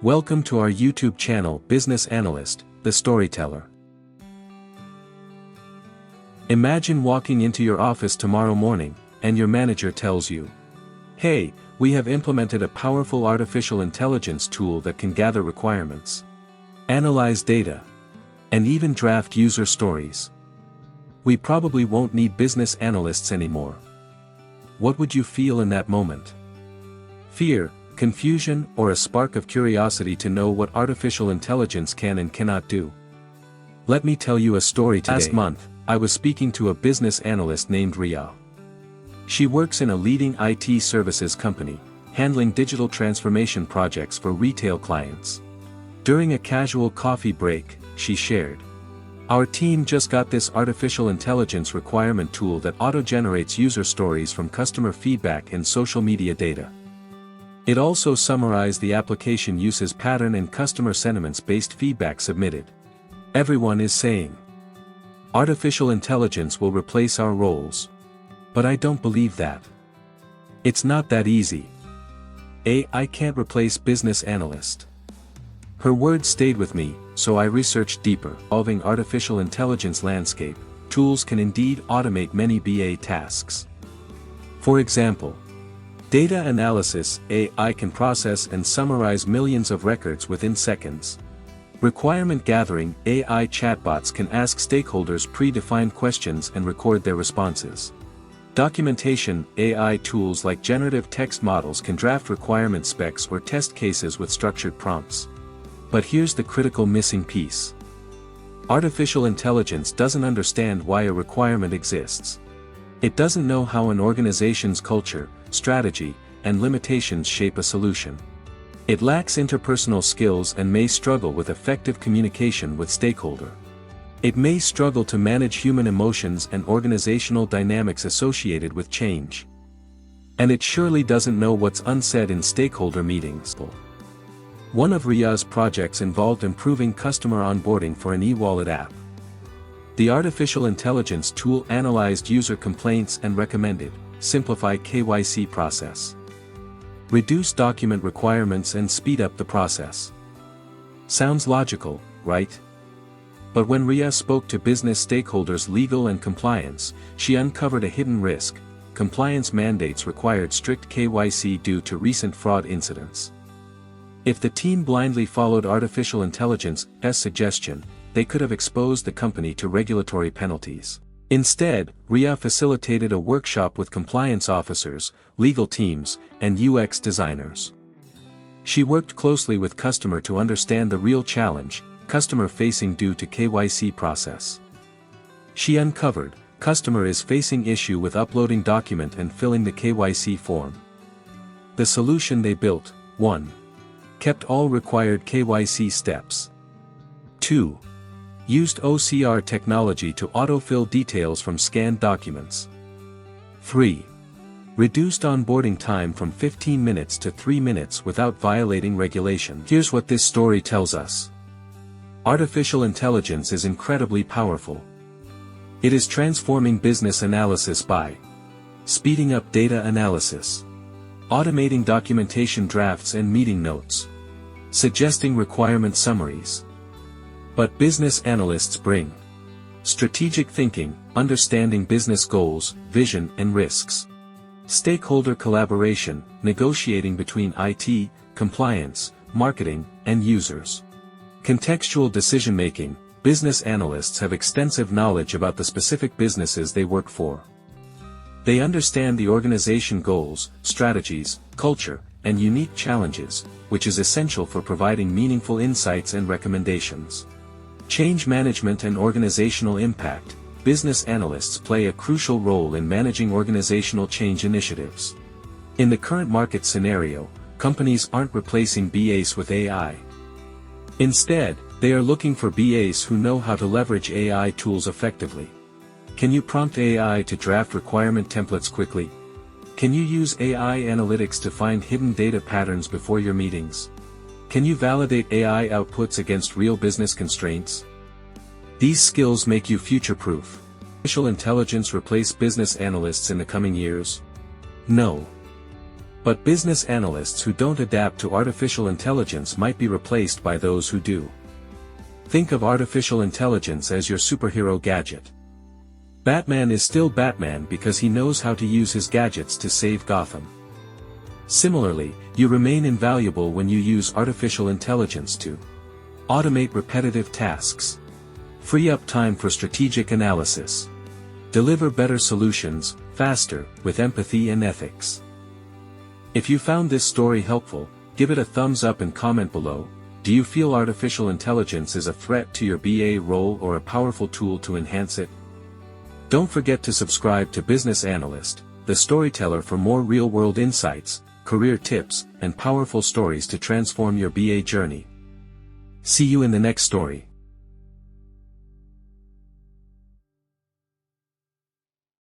Welcome to our YouTube channel Business Analyst, the Storyteller. Imagine walking into your office tomorrow morning, and your manager tells you, "Hey, we have implemented a powerful artificial intelligence tool that can gather requirements, analyze data, and even draft user stories. We probably won't need business analysts anymore." What would you feel in that moment? Fear, confusion, or a spark of curiosity to know what artificial intelligence can and cannot do? Let me tell you a story today. Last month, I was speaking to a business analyst named Ria. She works in a leading IT services company, handling digital transformation projects for retail clients. During a casual coffee break, she shared, "Our team just got this artificial intelligence requirement tool that auto-generates user stories from customer feedback and social media data. It also summarized the application uses pattern and customer sentiments-based feedback submitted. Everyone is saying, artificial intelligence will replace our roles. But I don't believe that. It's not that easy. AI can't replace business analyst." Her words stayed with me, so I researched deeper. Evolving artificial intelligence landscape, tools can indeed automate many BA tasks. For example, data analysis, AI can process and summarize millions of records within seconds. Requirement gathering, AI chatbots can ask stakeholders predefined questions and record their responses. Documentation, AI tools like generative text models can draft requirement specs or test cases with structured prompts. But here's the critical missing piece. Artificial intelligence doesn't understand why a requirement exists. It doesn't know how an organization's culture, strategy, and limitations shape a solution. It lacks interpersonal skills and may struggle with effective communication with stakeholder. It may struggle to manage human emotions and organizational dynamics associated with change. And it surely doesn't know what's unsaid in stakeholder meetings. One of Ria's projects involved improving customer onboarding for an e-wallet app. The artificial intelligence tool analyzed user complaints and recommended, simplify KYC process, reduce document requirements and speed up the process. Sounds logical, right? But when Ria spoke to business stakeholders legal and compliance, she uncovered a hidden risk. Compliance mandates required strict KYC due to recent fraud incidents. If the team blindly followed artificial intelligence's suggestion, they could have exposed the company to regulatory penalties. Instead, Ria facilitated a workshop with compliance officers, legal teams, and UX designers. She worked closely with customer to understand the real challenge, customer facing due to KYC process. She uncovered, customer is facing issue with uploading document and filling the KYC form. The solution they built, 1. Kept all required KYC steps. 2. Used OCR technology to autofill details from scanned documents. 3. Reduced onboarding time from 15 minutes to 3 minutes without violating regulation. Here's what this story tells us. Artificial intelligence is incredibly powerful. It is transforming business analysis by speeding up data analysis, automating documentation drafts and meeting notes, suggesting requirement summaries. But business analysts bring strategic thinking, understanding business goals, vision and risks, stakeholder collaboration, negotiating between IT, compliance, marketing, and users, contextual decision-making. Business analysts have extensive knowledge about the specific businesses they work for. They understand the organization goals, strategies, culture, and unique challenges, which is essential for providing meaningful insights and recommendations. Change management and organizational impact. Business analysts play a crucial role in managing organizational change initiatives. In the current market scenario, companies aren't replacing BAs with AI. Instead, they are looking for BAs who know how to leverage AI tools effectively. Can you prompt AI to draft requirement templates quickly? Can you use AI analytics to find hidden data patterns before your meetings? Can you validate AI outputs against real business constraints? These skills make you future-proof. Will artificial intelligence replace business analysts in the coming years? No. But business analysts who don't adapt to artificial intelligence might be replaced by those who do. Think of artificial intelligence as your superhero gadget. Batman is still Batman because he knows how to use his gadgets to save Gotham. Similarly, you remain invaluable when you use artificial intelligence to automate repetitive tasks, free up time for strategic analysis, deliver better solutions, faster, with empathy and ethics. If you found this story helpful, give it a thumbs up and comment below. Do you feel artificial intelligence is a threat to your BA role or a powerful tool to enhance it? Don't forget to subscribe to Business Analyst, the storyteller, for more real-world insights, career tips, and powerful stories to transform your BA journey. See you in the next story.